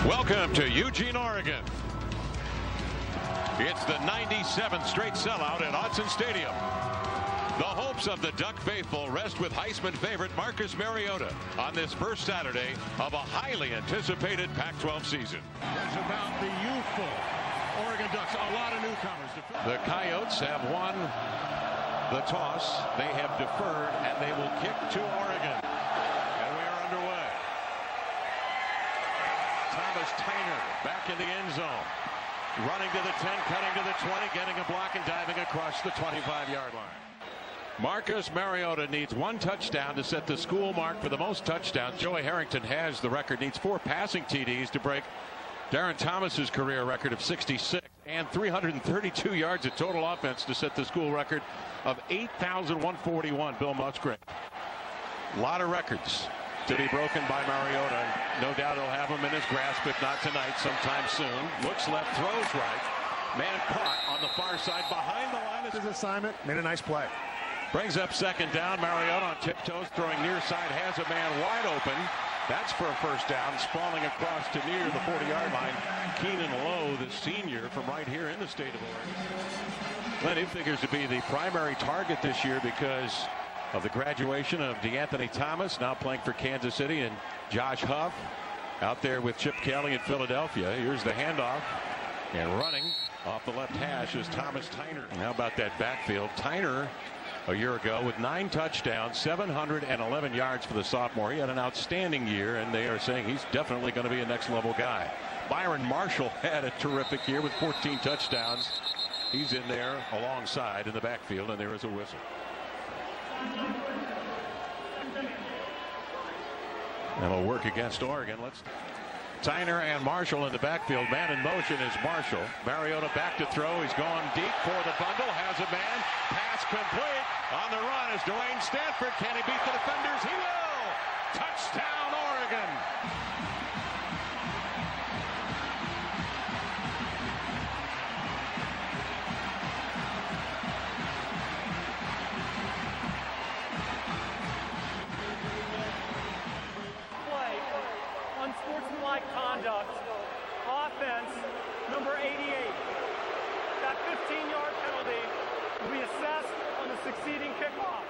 Welcome to Eugene, Oregon. It's the 97th straight sellout at Autzen Stadium. The hopes of the Duck faithful rest with Heisman favorite Marcus Mariota on this first Saturday of a highly anticipated Pac-12 season. It's about the youthful Oregon Ducks. A lot of newcomers. The Coyotes have won the toss. They have deferred, and they will kick to Oregon. And we are underway. Thomas Tyner back in the end zone. Running to the 10, cutting to the 20, getting a block and diving across the 25-yard line. Marcus Mariota needs one touchdown to set the school mark for the most touchdowns. Joey Harrington has the record, needs 4 passing TDs to break Darren Thomas's career record of 66 and 332 yards of total offense to set the school record of 8,141. Bill Musgrave. A lot of records to be broken by Mariota. No doubt he'll have them in his grasp, if not tonight, sometime soon. Looks left, throws right. Man caught on the far side behind the line. His assignment, made a nice play. Brings up second down. Mariota on tiptoes, throwing near side, has a man wide open. That's for a first down. Sprawling across to near the 40-yard line. Keenan Lowe, the senior from right here in the state of Oregon. Lenny figures to be the primary target this year because of the graduation of DeAnthony Thomas, now playing for Kansas City, and Josh Huff out there with Chip Kelly in Philadelphia. Here's the handoff, and running off the left hash is Thomas Tyner. And how about that backfield? Tyner a year ago with 9 touchdowns, 711 yards for the sophomore. He had an outstanding year, and they are saying he's definitely going to be a next level guy. Byron Marshall had a terrific year with 14 touchdowns. He's in there alongside in the backfield, and there is a whistle. And will work against Oregon. Tyner and Marshall in the backfield. Man in motion is Marshall. Mariota back to throw. He's going deep for the bundle. Has a man. Pass complete. On the run is Dwayne Stanford. Can he beat the defenders? He will. Touchdown, Oregon. Unsportsmanlike conduct, offense, number 88. That 15-yard penalty will be assessed on the succeeding kickoff.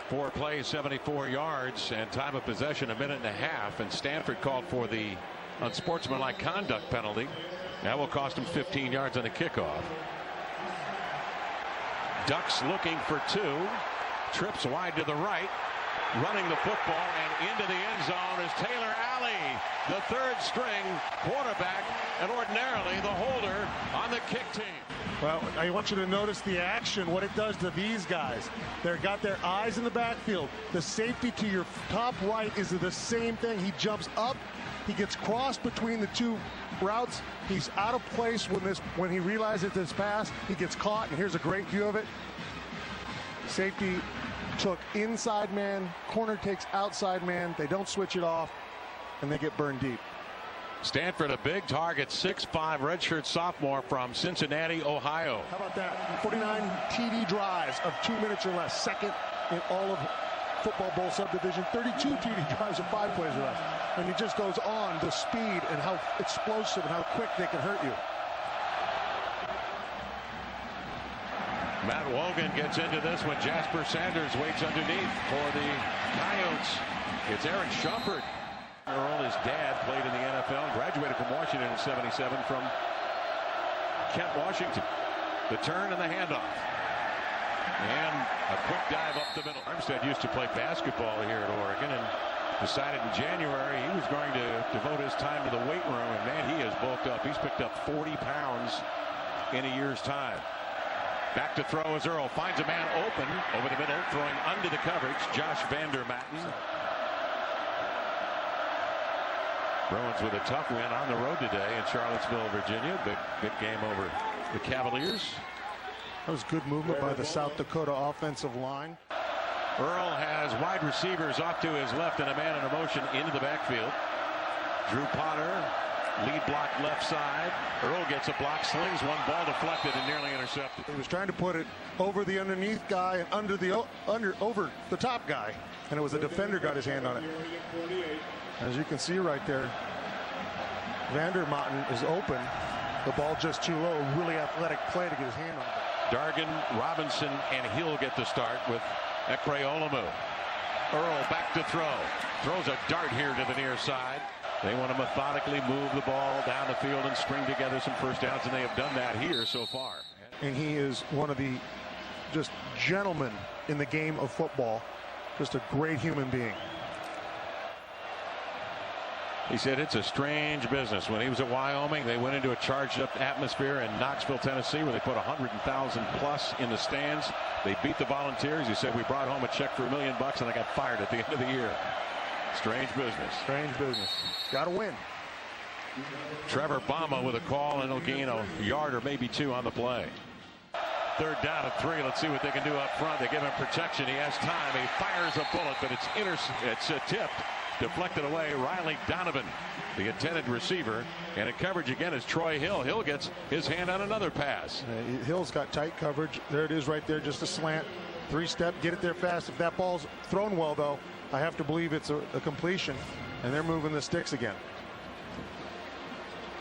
4 plays, 74 yards, and time of possession 1.5 minutes. And Stanford called for the unsportsmanlike conduct penalty. That will cost him 15 yards on the kickoff. Ducks looking for 2. Trips wide to the right. Running the football and into the end zone is Taylor Alley, the 3rd string quarterback, and ordinarily the holder on the kick team. Well, I want you to notice the action, what it does to these guys. They've got their eyes in the backfield. The safety to your top right is the same thing. He jumps up, he gets crossed between the 2 routes. He's out of place when he realizes this pass. He gets caught, and here's a great view of it. Safety took inside man, corner takes outside man. They don't switch it off, and they get burned deep. Stanford, a big target, 6'5", redshirt sophomore from Cincinnati, Ohio. How about that? 49 TD drives of 2 minutes or less, second in all of football bowl subdivision. 32 TD drives of 5 plays or less. And it just goes on, the speed and how explosive and how quick they can hurt you. Matt Wogan gets into this when Jasper Sanders waits underneath for the Coyotes. It's Aaron Shumpert. Earl, his dad, played in the NFL, graduated from Washington in '77 from Kent, Washington. The turn and the handoff. And a quick dive up the middle. Armstead used to play basketball here at Oregon and decided in January he was going to devote his time to the weight room. And man, he has bulked up. He's picked up 40 pounds in a year's time. Back to throw as Earl finds a man open over the middle, throwing under the coverage. Josh Vandermatten. Bruins with a tough win on the road today in Charlottesville, Virginia. Big game over the Cavaliers. That was good movement by the South Dakota offensive line. Earl has wide receivers off to his left and a man in motion into the backfield. Drew Potter, lead block left side. Earl gets a block, slings one, ball deflected and nearly intercepted. He was trying to put it over the underneath guy and over the top guy, and it was a defender got his hand on it. As you can see right there, Vandermotten is open. The ball just too low. Really athletic play to get his hand on it. Dargan, Robinson, and Hill get the start with Ekpe-Olomu. Earl back to throw. Throws a dart here to the near side. They want to methodically move the ball down the field and string together some first downs, and they have done that here so far. And he is one of the just gentlemen in the game of football. Just a great human being. He said it's a strange business. When he was at Wyoming, they went into a charged up atmosphere in Knoxville, Tennessee, where they put 100,000 plus in the stands. They beat the Volunteers. He said, we brought home a check for $1 million and I got fired at the end of the year. Strange business. Strange business. Got to win. Trevor Bama with a call, and he'll gain a yard or maybe two on the play. Third down and 3. Let's see what they can do up front. They give him protection. He has time. He fires a bullet, but it's tipped. Deflected away. Riley Donovan, the intended receiver, and in coverage again is Troy Hill. Hill gets his hand on another pass. Hill's got tight coverage. There it is right there, just a slant. 3-step, get it there fast. If that ball's thrown well, though, I have to believe it's a completion, and they're moving the sticks again.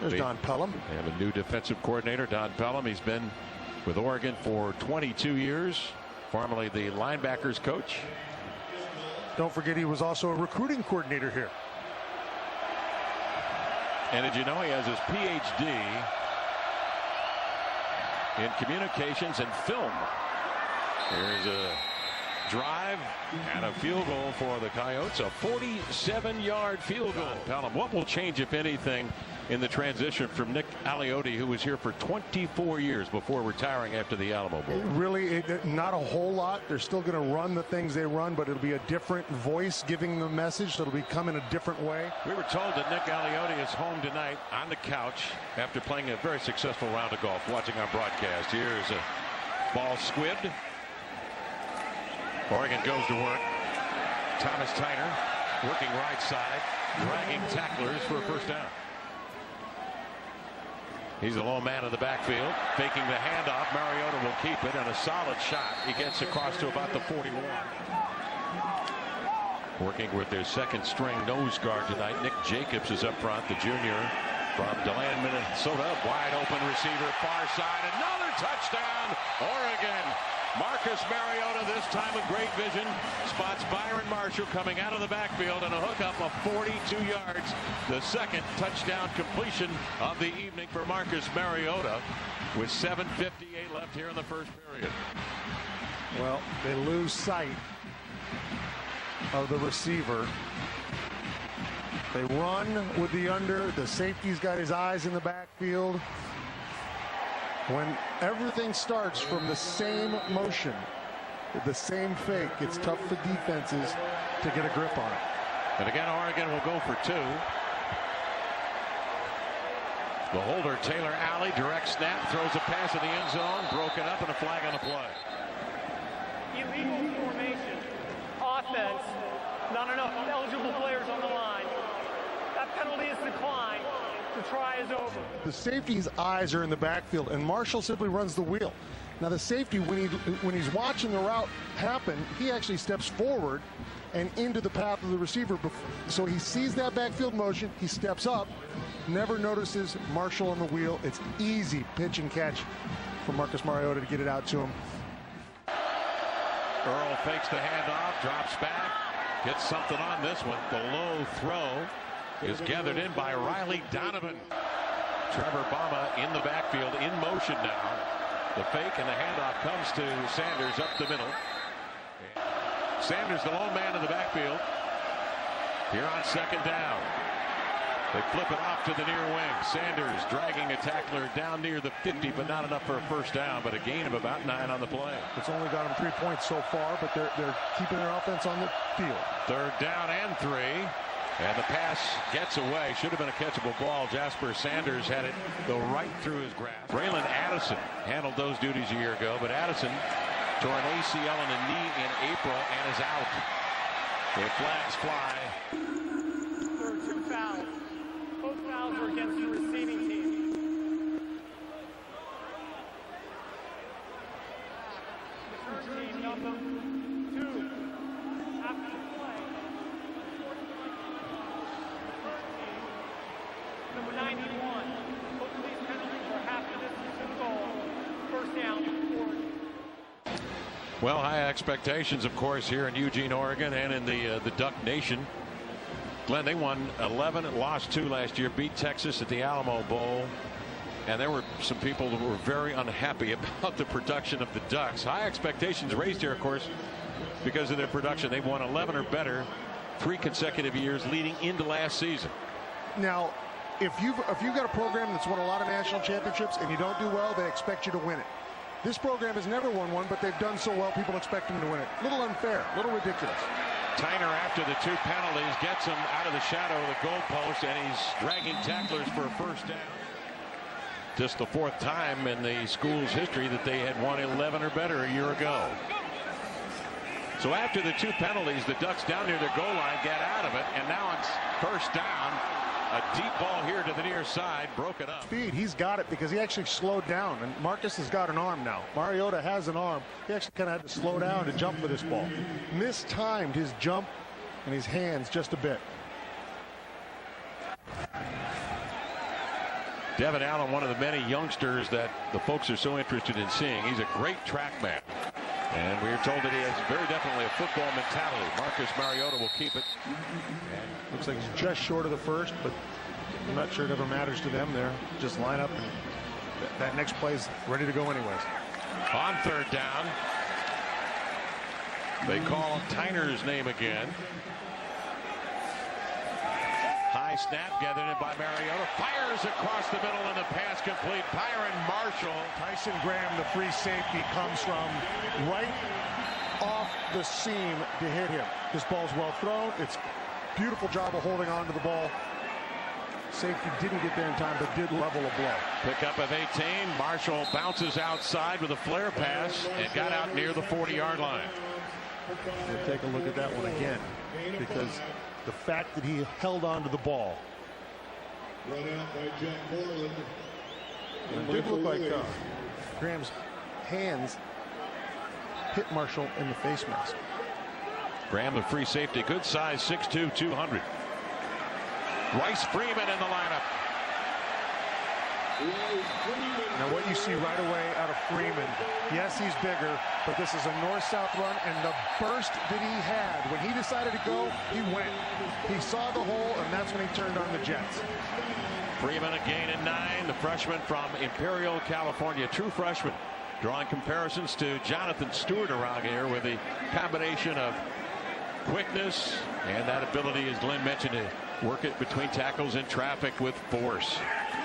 There's Don Pelham. They have a new defensive coordinator, Don Pelham. He's been with Oregon for 22 years, formerly the linebackers coach. Don't forget he was also a recruiting coordinator here. And did you know he has his PhD in communications and film? Here's a drive and a field goal for the Coyotes. A 47-yard field goal. Pelham, what will change, if anything, in the transition from Nick Aliotti, who was here for 24 years before retiring after the Alamo Bowl? Really, not a whole lot. They're still going to run the things they run, but it'll be a different voice giving the message, so it'll be come in a different way. We were told that Nick Aliotti is home tonight on the couch after playing a very successful round of golf, watching our broadcast. Here's a ball squibbed. Oregon goes to work. Thomas Tyner working right side, dragging tacklers for a first down. He's the lone man in the backfield, faking the handoff. Mariota will keep it, and a solid shot. He gets across to about the 41. Working with their second string nose guard tonight. Nick Jacobs is up front, the junior from DeLand, Minnesota. Wide open receiver, far side. Another touchdown, Oregon. Marcus Mariota, this time with great vision, spots Byron Marshall coming out of the backfield, and a hookup of 42 yards. The second touchdown completion of the evening for Marcus Mariota with 7:58 left here in the first period. Well, they lose sight of the receiver. They run with the under. The safety's got his eyes in the backfield. When everything starts from the same motion, the same fake, it's tough for defenses to get a grip on it. And again, Oregon will go for 2. The holder, Taylor Alley, direct snap, throws a pass in the end zone, broken up, and a flag on the play. Illegal formation, offense, not enough eligible players on the line. That penalty is declined. The try is over. The safety's eyes are in the backfield, and Marshall simply runs the wheel. Now the safety, when he's watching the route happen, he actually steps forward and into the path of the receiver. So he sees that backfield motion, he steps up, never notices Marshall on the wheel. It's easy pitch and catch for Marcus Mariota to get it out to him. Earl fakes the handoff, drops back, gets something on this one. The low throw is gathered in by Riley Donovan. Trevor Bama in the backfield, in motion now. The fake and the handoff comes to Sanders up the middle. Sanders, the lone man in the backfield. Here on second down. They flip it off to the near wing. Sanders dragging a tackler down near the 50, but not enough for a first down, but a gain of about 9 on the play. It's only got them 3 points so far, but they're keeping their offense on the field. Third down and 3. And the pass gets away. Should have been a catchable ball. Jasper Sanders had it go right through his grasp. Braylon Addison handled those duties a year ago, but Addison tore an ACL in the knee in April and is out. The flags fly. There are 2 fouls. Both fouls are against the receiving team. Return team number 2. After the play. Number 91. Both of these penalties are half the distance to the goal. First down, Oregon. Well, high expectations, of course, here in Eugene, Oregon, and in the Duck Nation. Glenn, they won 11 and lost 2 last year, beat Texas at the Alamo Bowl. And there were some people who were very unhappy about the production of the Ducks. High expectations raised here, of course, because of their production. They've won 11 or better 3 consecutive years leading into last season. Now, if you've got a program that's won a lot of national championships and you don't do well, they expect you to win it. This program has never won one, but they've done so well, people expect them to win it. A little unfair, a little ridiculous. Tyner, after the 2 penalties, gets him out of the shadow of the goalpost, and he's dragging tacklers for a first down. Just the 4th time in the school's history that they had won 11 or better a year ago. So after the 2 penalties, the Ducks down near their goal line get out of it, and now it's first down. A deep ball here to the near side, broke it up. Speed, he's got it because he actually slowed down, and Marcus has got an arm now. Mariota has an arm. He actually kind of had to slow down to jump for this ball. Mistimed his jump and his hands just a bit. Devin Allen, one of the many youngsters that the folks are so interested in seeing. He's a great track man. And we are told that he has very definitely a football mentality. Marcus Mariota will keep it. And looks like he's just short of the first, but I'm not sure it ever matters to them there. Just line up, and that next play's ready to go anyways. On 3rd down, they call Tyner's name again. High snap gathered in by Mariota. Fires across the middle, and the pass complete. Byron Marshall. Tyson Graham, the free safety, comes from right off the seam to hit him. This ball's well thrown. It's beautiful job of holding on to the ball. Safety didn't get there in time, but did level a blow. Pickup of 18. Marshall bounces outside with a flare pass and got out near the 40-yard line. We'll take a look at that one again, because the fact that he held on to the ball. Run out by Jack Moreland. It did look like Graham's hands hit Marshall in the face mask. Graham, the free safety, good size, 6'2", 200. Rice Freeman in the lineup. Now what you see right away out of Freeman, yes, he's bigger, but this is a north-south run, and the burst that he had, when he decided to go, he went. He saw the hole, and that's when he turned on the jets. Freeman a gain in 9, the freshman from Imperial, California, true freshman. Drawing comparisons to Jonathan Stewart around here with the combination of quickness and that ability, as Glenn mentioned, to work it between tackles and traffic with force.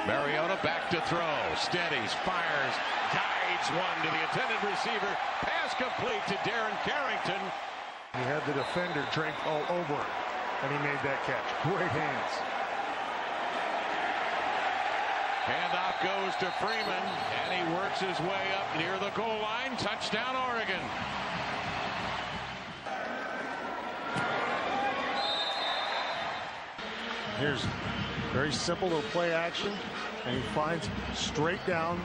Mariota back to throw, steadies, fires, guides one to the intended receiver. Pass complete to Darren Carrington. He had the defender drink all over him, and he made that catch. Great hands. Handoff goes to Freeman, and he works his way up near the goal line. Touchdown, Oregon. Here's very simple little play action, and he finds straight down,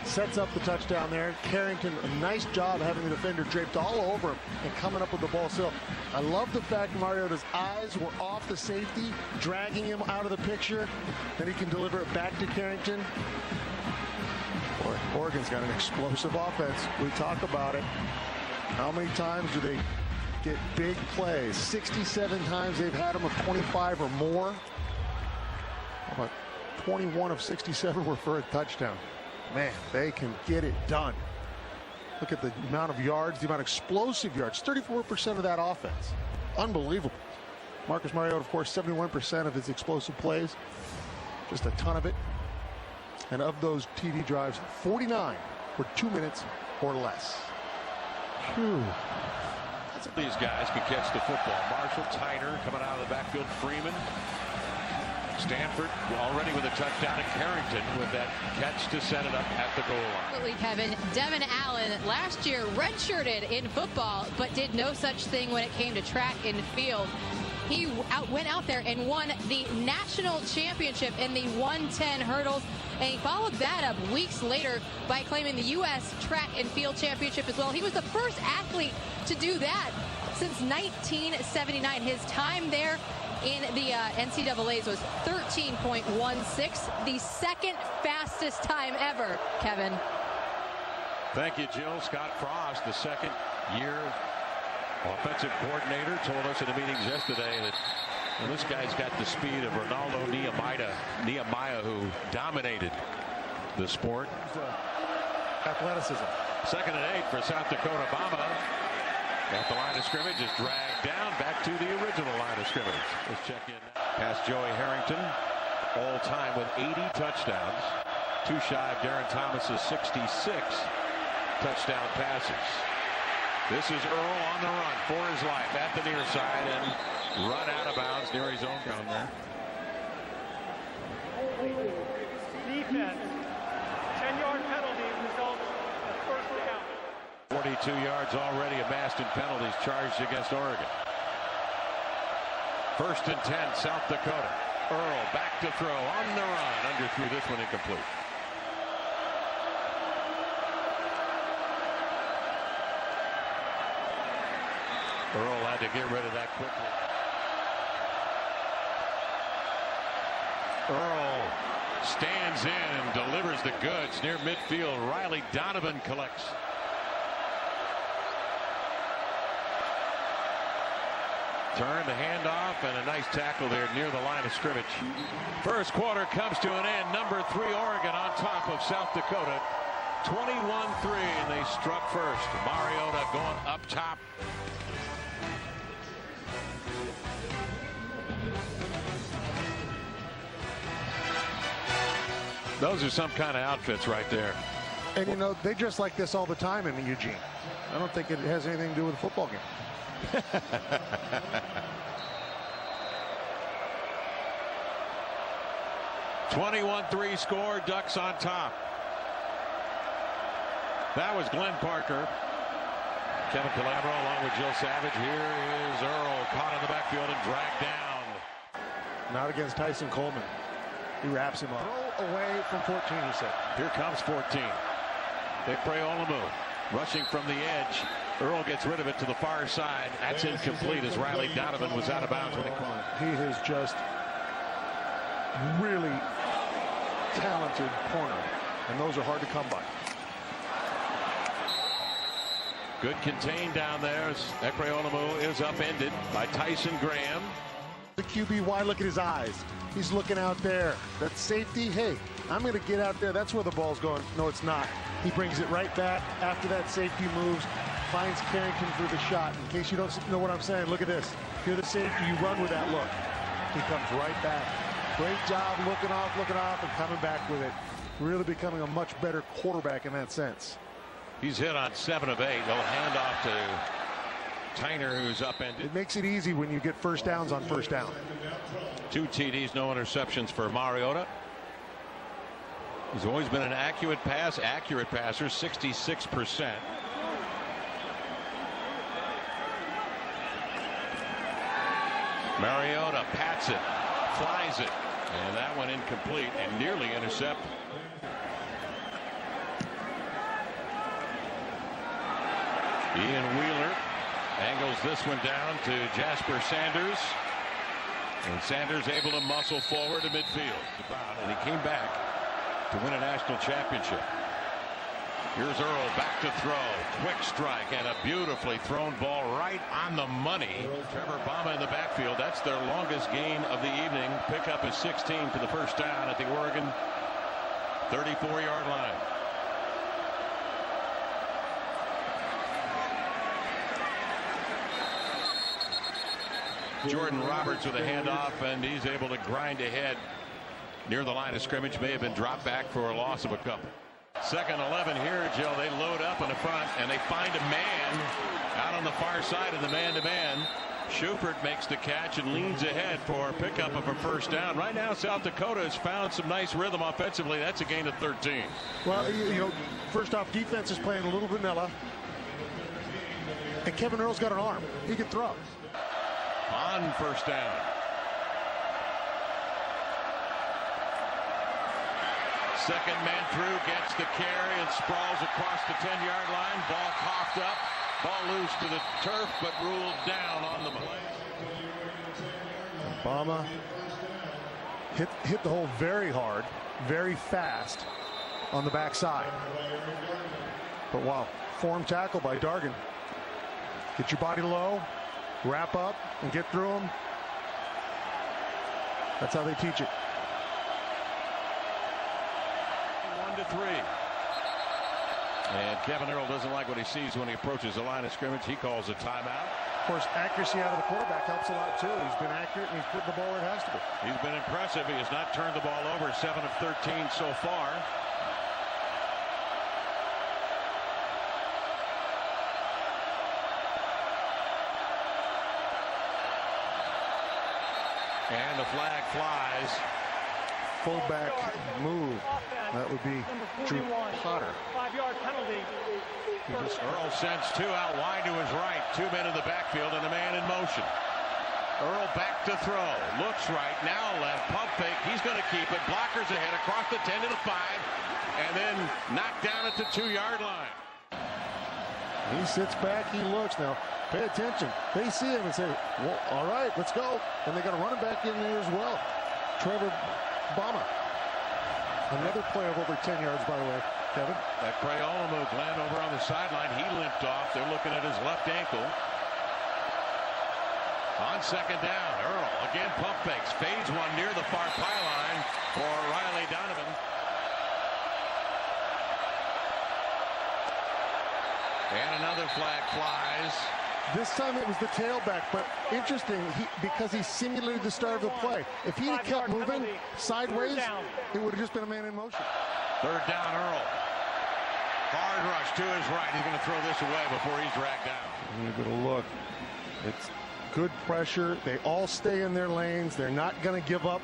sets up the touchdown there. Carrington, a nice job having the defender draped all over him and coming up with the ball still. I love the fact Mariota's eyes were off the safety, dragging him out of the picture. Then he can deliver it back to Carrington. Boy, Oregon's got an explosive offense. We talk about it. How many times do they get big plays? 67 times they've had them of 25 or more. How about 21 of 67 were for a touchdown? Man, they can get it done. Look at the amount of yards, the amount of explosive yards. 34% of that offense. Unbelievable. Marcus Mariota, of course, 71% of his explosive plays. Just a ton of it. And of those TD drives, 49 were 2 minutes or less. Whew. These guys can catch the football. Marshall, Tyner coming out of the backfield. Freeman. Stanford already with a touchdown, and Carrington with that catch to set it up at the goal line. Absolutely, Kevin. Devin Allen last year redshirted in football, but did no such thing when it came to track and field. He went out there and won the national championship in the 110 hurdles, and he followed that up weeks later by claiming the U.S. track and field championship as well. He was the first athlete to do that since 1979. His time there in the NCAA's was 13.16, the second fastest time ever, Kevin. Thank you, Jill. Scott Frost, the second-year offensive coordinator, told us in the meetings yesterday that this guy's got the speed of Ronaldo Nehemiah, who dominated the sport. Athleticism. 2nd and 8 for South Dakota. Bama at the line of scrimmage is dragged down back to the original line of scrimmage. Let's check in now. Past Joey Harrington, all time with 80 touchdowns. Too shy of Darren Thomas's 66 touchdown passes. This is Earl on the run for his life at the near side and run out of bounds near his own down there. Defense. 10-yard penalty results in first down. 42 yards already amassed in penalties charged against Oregon. 1st and 10, South Dakota. Earl back to throw on the run. Underthrew this one incomplete. Earl had to get rid of that quickly. Earl stands in and delivers the goods near midfield. Riley Donovan collects. Turn the handoff and a nice tackle there near the line of scrimmage. First quarter comes to an end. Number 3 Oregon on top of South Dakota. 21-3, and they struck first. Mariota going up top. Those are some kind of outfits right there. And you know, they dress like this all the time in Eugene. I don't think it has anything to do with a football game. 21-3 score, Ducks on top. That was Glenn Parker. Kevin Calabro along with Jill Savage. Here is Earl caught in the backfield and dragged down. Not against Tyson Coleman. He wraps him up. Throw away from 14, he said. Here comes 14. Ekpre Olumu rushing from the edge. Earl gets rid of it to the far side. That's incomplete as Riley Donovan was out of bounds when he caught it. He is just really talented corner, and those are hard to come by. Good contain down there as Ekpre Olumu is upended by Tyson Graham. The QB wide, look at his eyes. He's looking out there. That safety, hey, I'm going to get out there. That's where the ball's going. No, it's not. He brings it right back after that safety moves, finds Carrington for the shot. In case you don't know what I'm saying, look at this. You're the safety, you run with that look. He comes right back. Great job looking off, and coming back with it. Really becoming a much better quarterback in that sense. He's hit on 7 of 8. He'll hand off to Tyner, who's upended. It makes it easy when you get first downs on first down. 2 TDs, no interceptions for Mariota. He's always been an accurate passer, 66%. Mariota pats it, flies it, and that one incomplete and nearly intercepted. Ian Wheeler angles this one down to Jasper Sanders. And Sanders able to muscle forward to midfield. And he came back to win a national championship. Here's Earl back to throw. Quick strike and a beautifully thrown ball right on the money. Trevor Bama in the backfield. That's their longest gain of the evening. Pickup is 16 for the first down at the Oregon 34-yard line. Jordan Roberts with a handoff, and he's able to grind ahead near the line of scrimmage. May have been dropped back for a loss of a couple. 2nd 11 here, Jill. They load up in the front, and they find a man out on the far side of the man-to-man. Schubert makes the catch and leans ahead for a pickup of a first down. Right now, South Dakota has found some nice rhythm offensively. That's a gain of 13. Well, you know, first off, defense is playing a little vanilla. And Kevin Earl's got an arm. He can throw. On first down. Second man through, gets the carry and sprawls across the 10-yard line. Ball coughed up, ball loose to the turf, but ruled down on the play. Bama hit the hole very hard, very fast on the backside. But wow, form tackle by Dargan. Get your body low, wrap up, and get through them. That's how they teach it. 1-3. And Kevin Earl doesn't like what he sees when he approaches the line of scrimmage. He calls a timeout. Of course, accuracy out of the quarterback helps a lot too. He's been accurate and he's put the ball where it has to be. He's been impressive. He has not turned the ball over. 7 of 13 so far. And the flag flies. Fullback move. That would be Drew Potter. 5-yard penalty. Earl sends 2 out wide to his right. 2 men in the backfield and a man in motion. Earl back to throw. Looks right. Now left. Pump fake. He's going to keep it. Blockers ahead across the 10 to the 5. And then knocked down at the 2-yard line. He sits back. He looks. Now, pay attention. They see him and say, well, all right, let's go. And they got a running back in there as well. Trevor Bama. Another play of over 10 yards, by the way, Kevin. That Crayola move, land over on the sideline. He limped off. They're looking at his left ankle. On second down, Earl again pump fakes. Fades one near the far pylon for Riley Donovan. And another flag flies. This time it was the tailback, but interesting, because he simulated the start of the play. If he had kept moving sideways, it would have just been a man in motion. Third down, Earl. Hard rush to his right. He's going to throw this away before he's dragged down. You're going to look. It's good pressure. They all stay in their lanes. They're not going to give up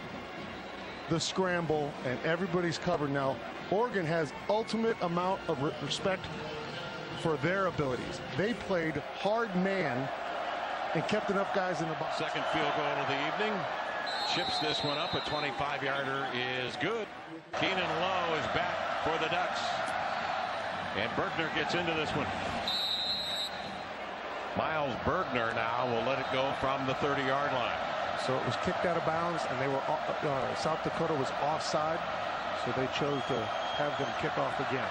the scramble, and everybody's covered. Now, Oregon has ultimate amount of respect for their abilities. They played hard man and kept enough guys in the box. Second field goal of the evening. Chips this one up. A 25-yarder is good. Keenan Lowe is back for the Ducks. And Bergner gets into this one. Miles Bergner now will let it go from the 30-yard line. So it was kicked out of bounds, and they were South Dakota was offside, so they chose to have them kick off again.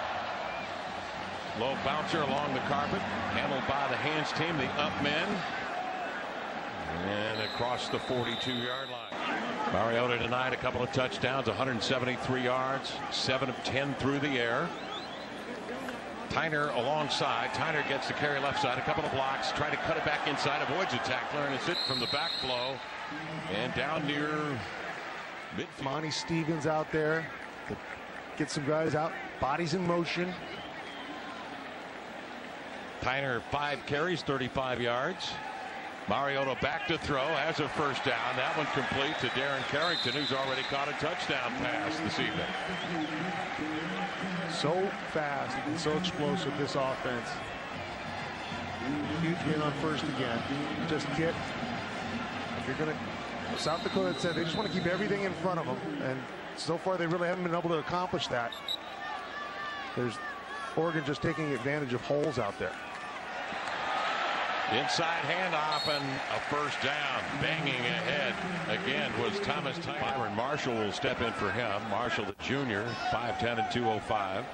Low bouncer along the carpet, handled by the hands team, the up men. And across the 42-yard line. Mariota tonight a couple of touchdowns, 173 yards, 7 of 10 through the air. Tyner alongside. Tyner gets the carry left side, a couple of blocks, trying to cut it back inside, avoids a tackler, and it's hit from the back flow and down near midfield. Monty Stevens out there to get some guys out, bodies in motion. Tyner 5 carries, 35 yards. Mariota back to throw, has a first down. That one complete to Darren Carrington, who's already caught a touchdown pass this evening. So fast and so explosive, this offense. Huge gain on first again. Just get, if you're going to, South Dakota said they just want to keep everything in front of them, and so far they really haven't been able to accomplish that. There's Oregon just taking advantage of holes out there. Inside handoff and a first down. Banging ahead again was Thomas Tyner. Byron Marshall will step in for him. Marshall, the junior, 5'10" and 205.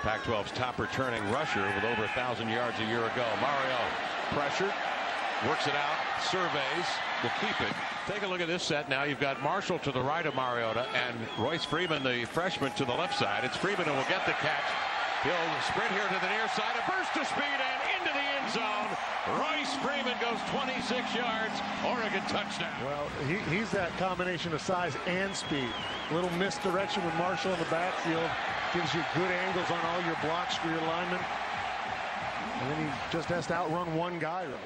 Pac-12's top returning rusher with over 1,000 yards a year ago. Mario pressured, works it out, surveys, will keep it. Take a look at this set now. You've got Marshall to the right of Mariota and Royce Freeman, the freshman, to the left side. It's Freeman who will get the catch. He'll sprint here to the near side, a burst of speed and into the end zone. Royce Freeman goes 26 yards. Oregon touchdown. Well, he's that combination of size and speed. A little misdirection with Marshall in the backfield. Gives you good angles on all your blocks for your linemen. And then he just has to outrun one guy, really.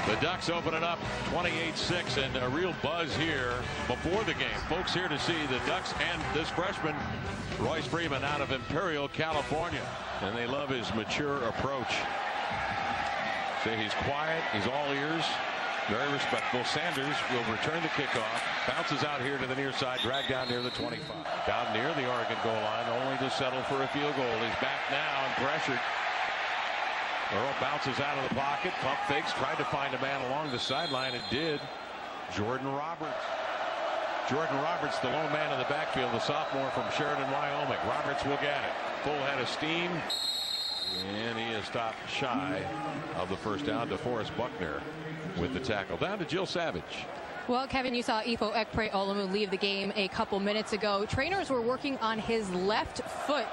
The Ducks open it up 28-6, and a real buzz here before the game. Folks here to see the Ducks and this freshman, Royce Freeman, out of Imperial, California. And they love his mature approach. Say he's quiet, he's all ears, very respectful. Sanders will return the kickoff, bounces out here to the near side, dragged down near the 25. Down near the Oregon goal line, only to settle for a field goal. He's back now and pressured. Earl bounces out of the pocket. Pump fakes. Tried to find a man along the sideline. It did. Jordan Roberts. Jordan Roberts, the lone man in the backfield, the sophomore from Sheridan, Wyoming. Roberts will get it. Full head of steam. And he is stopped shy of the first down. DeForest Buckner with the tackle. Down to Jill Savage. Well, Kevin, you saw Ifo Ekpre-Olumu leave the game a couple minutes ago. Trainers were working on his left foot.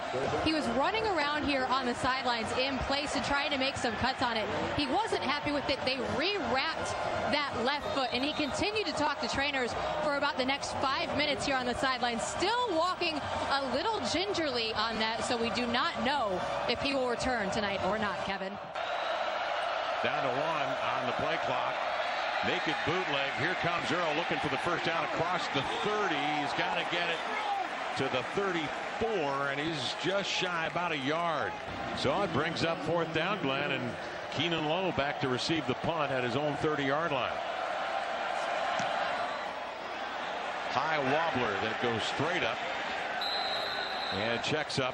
He was running around here on the sidelines in place and trying to make some cuts on it. He wasn't happy with it. They re-wrapped that left foot, and he continued to talk to trainers for about the next 5 minutes here on the sidelines, still walking a little gingerly on that, so we do not know if he will return tonight or not, Kevin. Down to 1 on the play clock. Naked bootleg. Here comes Earl looking for the first down across the 30. He's got to get it to the 34, and he's just shy about a yard. So it brings up 4th down, Glenn, and Keenan Lowe back to receive the punt at his own 30-yard line. High wobbler that goes straight up and checks up.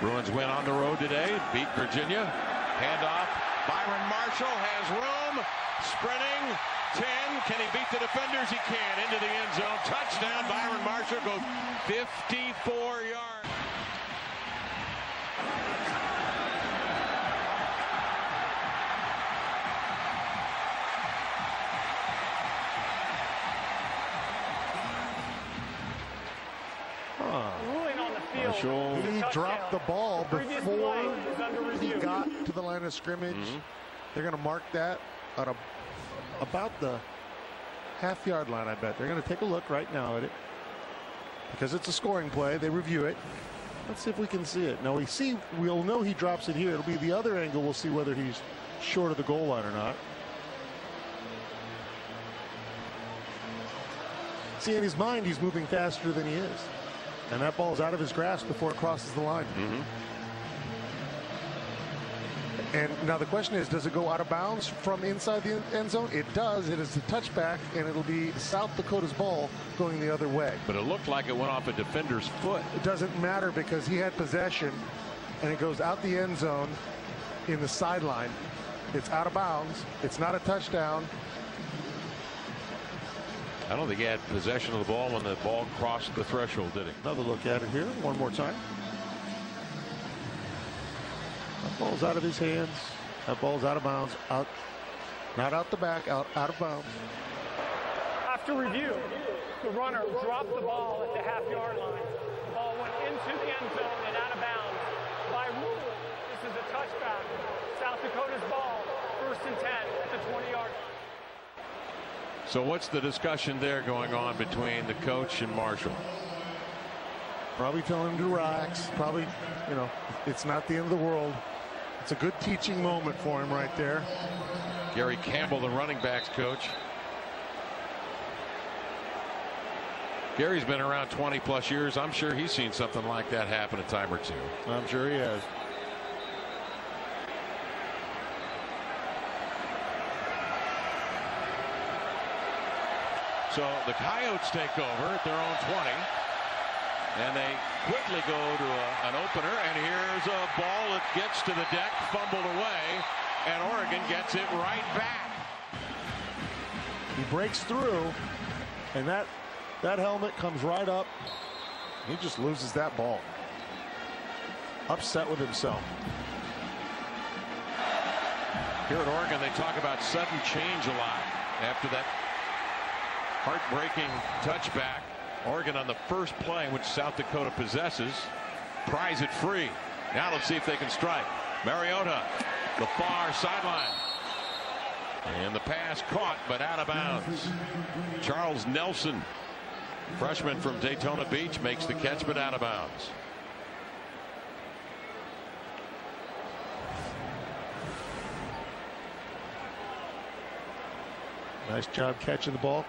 Bruins win on the road today. Beat Virginia. Handoff. Byron Marshall has room. Sprinting. 10. Can he beat the defenders? He can. Into the end zone. Touchdown. Byron Marshall goes 54 yards. Ruling on the field. He dropped the ball before he got to the line of scrimmage. They're going to mark that at about the half-yard line, I bet. They're going to take a look right now at it. Because it's a scoring play, they review it. Let's see if we can see it. Now we'll know he drops it here. It'll be the other angle. We'll see whether he's short of the goal line or not. See, in his mind, he's moving faster than he is. And that ball's out of his grasp before it crosses the line. And now the question is, does it go out of bounds from inside the end zone? It does. It is the touchback, and it'll be South Dakota's ball going the other way. But it looked like it went off a defender's foot. It doesn't matter because he had possession, and it goes out the end zone in the sideline. It's out of bounds. It's not a touchdown. I don't think he had possession of the ball when the ball crossed the threshold, did he? Another look at it here, one more time. That ball's out of his hands. That ball's out of bounds. Out, not out the back, out of bounds. After review, the runner dropped the ball at the half-yard line. The ball went into the end zone and out of bounds. By rule, this is a touchback. South Dakota's ball, 1st and 10 at the 20-yard line. So what's the discussion there going on between the coach and Marshall? Probably telling him to relax. Probably, it's not the end of the world. It's a good teaching moment for him right there. Gary Campbell, the running backs coach. Gary's been around 20-plus years. I'm sure he's seen something like that happen a time or two. I'm sure he has. So the Coyotes take over at their own 20. And they quickly go to an opener. And here's a ball that gets to the deck, fumbled away. And Oregon gets it right back. He breaks through. And that helmet comes right up. He just loses that ball. Upset with himself. Here at Oregon, they talk about sudden change a lot after that heartbreaking touchback. Oregon on the first play in which South Dakota possesses, pries it free. Now let's see if they can strike. Mariota, the far sideline. And the pass caught but out of bounds. Charles Nelson, freshman from Daytona Beach, makes the catch but out of bounds. Nice job catching the ball.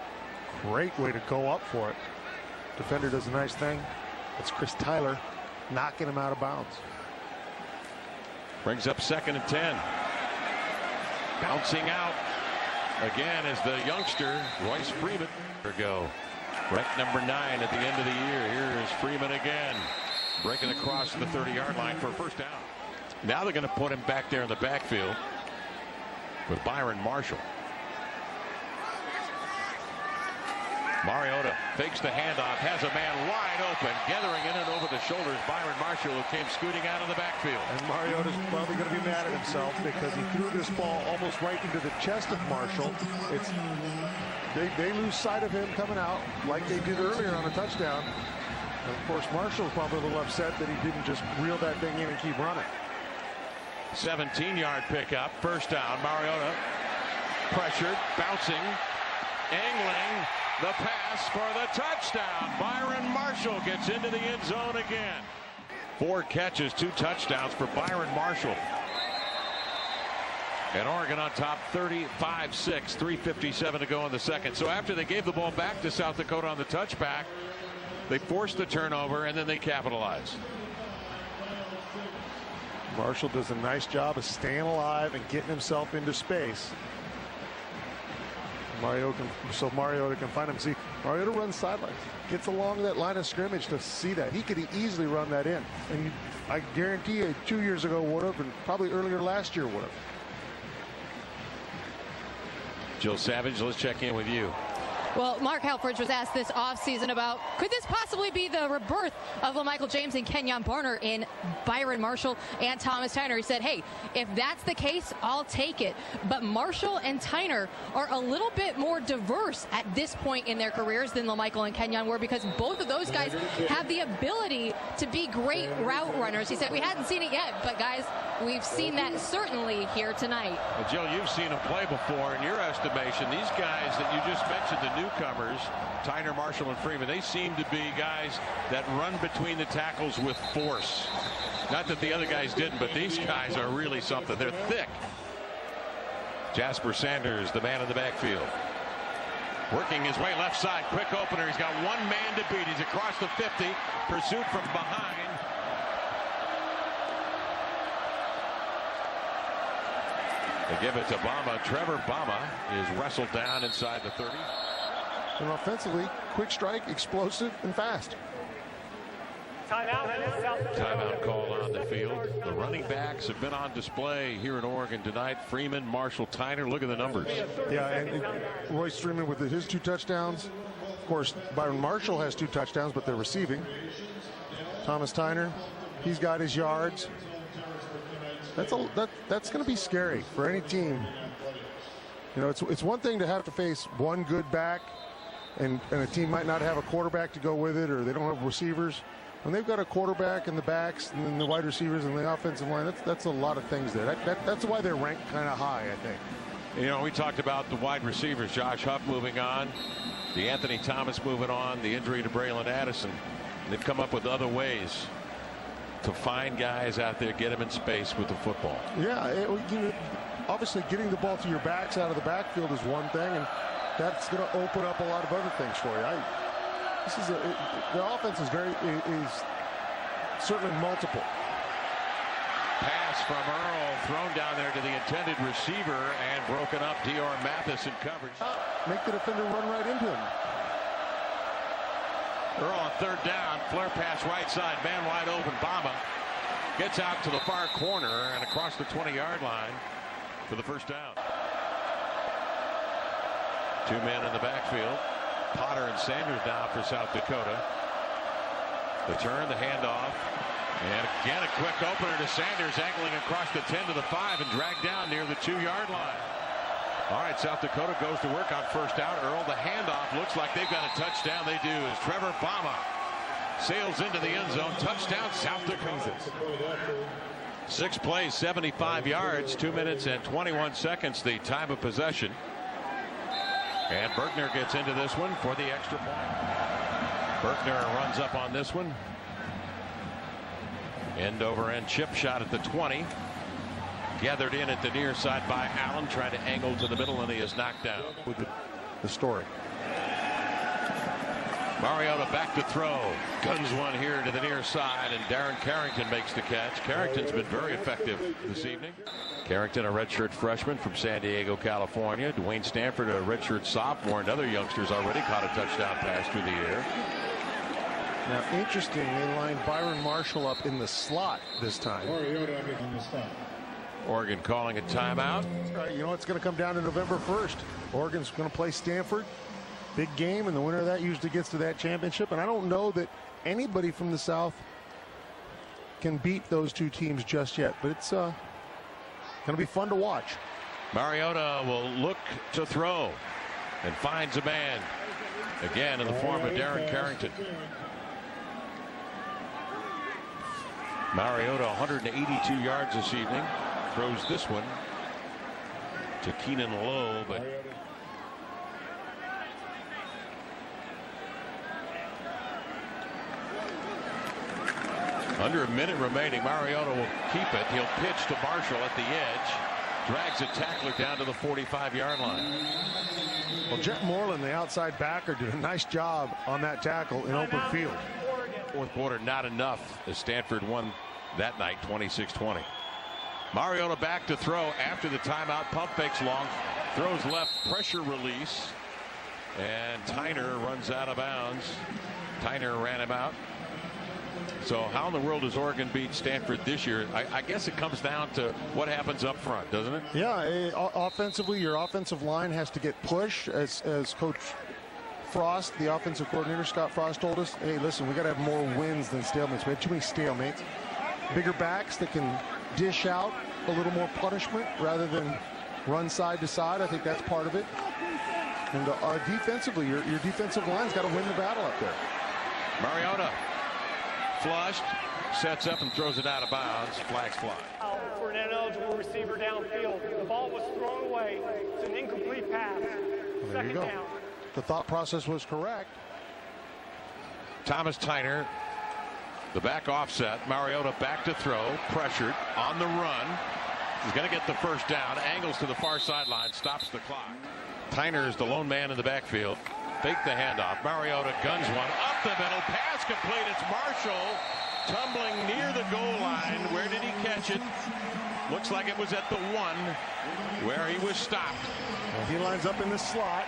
Great way to go up for it. Defender does a nice thing. It's Chris Tyler knocking him out of bounds. Brings up 2nd and 10. Bouncing out again is the youngster Royce Freeman. Go ranked number 9 at the end of the year. Here is Freeman again, breaking across the 30-yard line for a first down. Now they're going to put him back there in the backfield with Byron Marshall. Mariota fakes the handoff, has a man wide open, gathering in and over the shoulders. Byron Marshall, who came scooting out of the backfield. And Mariota's probably going to be mad at himself because he threw this ball almost right into the chest of Marshall. They lose sight of him coming out like they did earlier on a touchdown. And of course, Marshall's probably a little upset that he didn't just reel that thing in and keep running. 17-yard pickup, first down. Mariota pressured, bouncing, angling. The pass for the touchdown. Byron Marshall gets into the end zone again. 4 catches, 2 touchdowns for Byron Marshall. And Oregon on top 35-6, 3:57 to go in the second. So after they gave the ball back to South Dakota on the touchback, they forced the turnover and then they capitalized. Marshall does a nice job of staying alive and getting himself into space. Mariota can find him. See, Mariota runs sidelines, gets along that line of scrimmage to see that. He could easily run that in. And I guarantee you 2 years ago would have, and probably earlier last year would have. Jill Savage, let's check in with you. Well, Mark Helfrich was asked this offseason about could this possibly be the rebirth of LaMichael James and Kenyon Barner in Byron Marshall and Thomas Tyner. He said, hey, if that's the case, I'll take it. But Marshall and Tyner are a little bit more diverse at this point in their careers than LaMichael and Kenyon were because both of those guys have the ability to be great route runners. He said, we hadn't seen it yet, but guys, we've seen that certainly here tonight. Well, Jill, you've seen them play before. In your estimation, these guys that you just mentioned, the newcomers, Tyner, Marshall, and Freeman, they seem to be guys that run between the tackles with force. Not that the other guys didn't, but these guys are really something. They're thick. Jasper Sanders, the man in the backfield. Working his way left side. Quick opener. He's got one man to beat. He's across the 50. Pursued from behind. They give it to Bama. Trevor Bama is wrestled down inside the 30. And offensively, quick strike, explosive, and fast. Timeout called on the field. The running backs have been on display here in Oregon tonight. Freeman, Marshall, Tyner. Look at the numbers. Yeah, and Royce Freeman with his 2 touchdowns. Of course, Byron Marshall has 2 touchdowns, but they're receiving. Thomas Tyner, he's got his yards. That's going to be scary for any team. You know, it's one thing to have to face one good back, and a team might not have a quarterback to go with it, or they don't have receivers. When they've got a quarterback and the backs and then the wide receivers and the offensive line, that's a lot of things there. That's why they're ranked kind of high, I think. You know, we talked about the wide receivers. Josh Huff moving on, the Anthony Thomas moving on, the injury to Braylon Addison. They've come up with other ways to find guys out there, get them in space with the football. Yeah, obviously getting the ball to your backs out of the backfield is one thing, and that's going to open up a lot of other things for you. The offense is certainly multiple. Pass from Earl, thrown down there to the intended receiver and broken up. Dior Mathis in coverage. Make the defender run right into him. Earl on 3rd down, flare pass right side, man wide open. Bama gets out to the far corner and across the 20-yard line for the first down. 2 men in the backfield. Potter and Sanders now for South Dakota. The turn, the handoff, and again a quick opener to Sanders, angling across the 10 to the 5 and dragged down near the 2-yard line. All right, South Dakota goes to work on first down. Earl, the handoff, looks like they've got a touchdown. They do, as Trevor Bama sails into the end zone. Touchdown, South Dakota. 6 plays, 75 yards, 2 minutes and 21 seconds, the time of possession. And Berkner gets into this one for the extra point. Berkner runs up on this one. End over end chip shot at the 20. Gathered in at the near side by Allen, trying to angle to the middle, and he is knocked down. With the story. Mariota back to throw. Guns one here to the near side, and Darren Carrington makes the catch. Carrington's been very effective this evening. Carrington, a redshirt freshman from San Diego, California. Dwayne Stanford, a redshirt sophomore, and other youngsters already caught a touchdown pass through the air. Now, interesting, they lined Byron Marshall up in the slot this time. Oregon calling a timeout. You know, it's going to come down to November 1st. Oregon's going to play Stanford. Big game, and the winner of that usually gets to that championship. And I don't know that anybody from the South can beat those two teams just yet. But it's going to be fun to watch. Mariota will look to throw and finds a man. Again in the form of Darren Carrington. Mariota 182 yards this evening. Throws this one to Keenan Lowe, but under a minute remaining. Mariota will keep it. He'll pitch to Marshall at the edge. Drags a tackler down to the 45-yard line. Well, Jet Moreland, the outside backer, did a nice job on that tackle in open field. Fourth quarter, not enough as Stanford won that night 26-20. Mariota back to throw after the timeout. Pump fakes long. Throws left, pressure release. And Tyner runs out of bounds. Tyner ran him out. So how in the world does Oregon beat Stanford this year? I guess it comes down to what happens up front, doesn't it? Yeah, offensively, your offensive line has to get pushed. As Coach Frost, the offensive coordinator, Scott Frost, told us, hey, listen, we got to have more wins than stalemates. We had too many stalemates. Bigger backs that can dish out a little more punishment rather than run side to side. I think that's part of it. And defensively, your defensive line's got to win the battle up there. Mariota flushed, sets up and throws it out of bounds. Flags fly. For an ineligible receiver downfield. The ball was thrown away. It's an incomplete pass. Well, there you go. Down. The thought process was correct. Thomas Tyner, the back offset. Mariota back to throw, pressured on the run. He's going to get the first down. Angles to the far sideline, stops the clock. Tyner is the lone man in the backfield. Fake the handoff. Mariota guns one up the middle. Pass complete. It's Marshall tumbling near the goal line. Where did he catch it? Looks like it was at the 1 where he was stopped. Well, he lines up in the slot.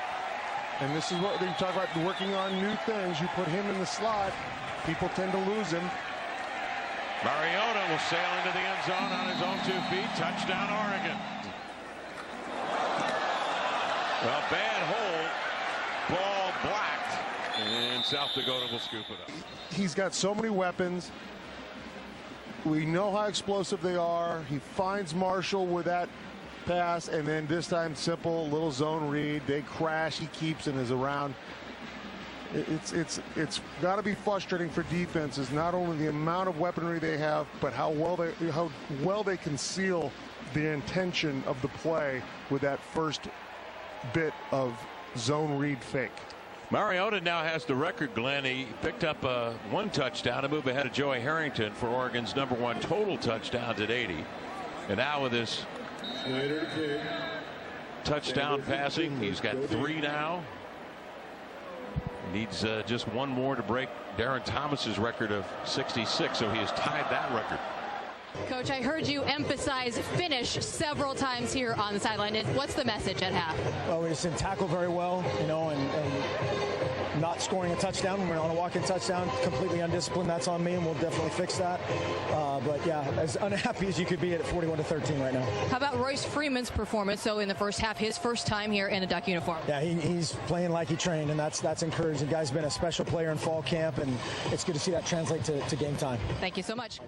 And this is what you talk about, working on new things. You put him in the slot, people tend to lose him. Mariota will sail into the end zone on his own 2 feet. Touchdown, Oregon. Well, bad hold. Ball blacked. And South Dakota will scoop it up. He's got so many weapons. We know how explosive they are. He finds Marshall with that pass, and then this time simple little zone read. They crash. He keeps and is around. It's got to be frustrating for defenses, not only the amount of weaponry they have, but how well they conceal the intention of the play with that first bit of zone read fake. Mariota now has the record, Glenn. He picked up 1 touchdown to move ahead of Joey Harrington for Oregon's #1 total touchdowns at 80. And now with this touchdown passing, he's got 3 now. Needs just 1 more to break Darren Thomas's record of 66, so he has tied that record. Coach, I heard you emphasize finish several times here on the sideline. What's the message at half? Well, we just didn't tackle very well, you know, and not scoring a touchdown. We went on a walk-in touchdown, completely undisciplined. That's on me, and we'll definitely fix that. But yeah, as unhappy as you could be at 41-13 right now. How about Royce Freeman's performance? So in the first half, his first time here in a Duck uniform. Yeah, he's playing like he trained, and that's encouraging. The guy's been a special player in fall camp, and it's good to see that translate to game time. Thank you so much.